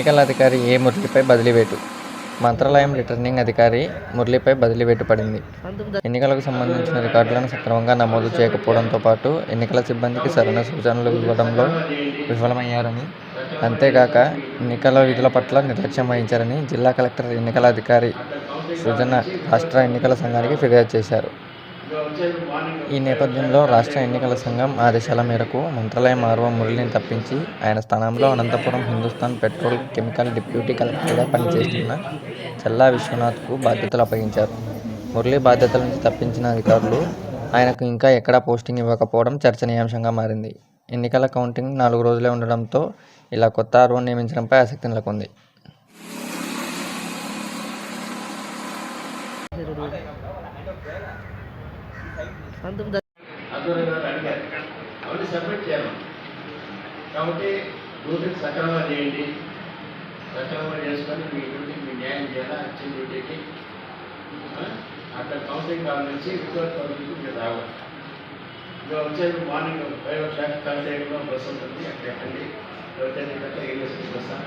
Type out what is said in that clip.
ఎన్నికల అధికారి ఏ. మురళిపై బదిలీ వేటు. మంత్రాలయం రిటర్నింగ్ అధికారి మురళిపై బదిలీ వేటు పడింది. ఎన్నికలకు సంబంధించిన రికార్డులను సక్రమంగా నమోదు చేయకపోవడంతో పాటు ఎన్నికల సిబ్బందికి సరైన సూచనలు ఇవ్వడంలో విఫలమయ్యారని, అంతేగాక ఎన్నికల విధుల పట్ల నిర్లక్ష్యం వహించారని జిల్లా కలెక్టర్, ఎన్నికల అధికారి సృజన రాష్ట్ర ఎన్నికల సంఘానికి ఫిర్యాదు చేశారు. ఈ నేపథ్యంలో రాష్ట్ర ఎన్నికల సంఘం ఆదేశాల మేరకు మంత్రాలయం ఆర్ఓ మురళిని తప్పించి ఆయన స్థానంలో Anantapuram Hindustan petrol chemical deputy కలెక్టర్గా పనిచేస్తున్న చల్లా విశ్వనాథ్కు బాధ్యతలు అప్పగించారు. మురళి బాధ్యతల నుంచి తప్పించిన అధికారులు ఆయనకు ఇంకా ఎక్కడా పోస్టింగ్ ఇవ్వకపోవడం చర్చనీయాంశంగా మారింది. ఎన్నికల కౌంటింగ్ 4 రోజులే ఉండడంతో ఇలా కొత్త ఆర్ఓ నియమించడంపై ఆసక్తి నెలకొంది. సబ్మిట్ చేయాలి కాబట్టి డ్యూటీకి సక్రమంగా చేయండి. సక్రమంగా చేసుకొని మీ డ్యూటీకి మీ న్యాయం చేయాలా. ఇచ్చిన డ్యూటీకి అక్కడ కౌన్సిలింగ్ కాల్ నుంచి రిపోర్ట్ పబ్లిక్ మీరు రావాలి. ఇంకా వచ్చేది మార్నింగ్ 5 కలిసేలో బస్సు ఉంటుంది. అక్కడ ఎక్కండి. ఎవరికైనా యూనివర్సిటీ బస్సా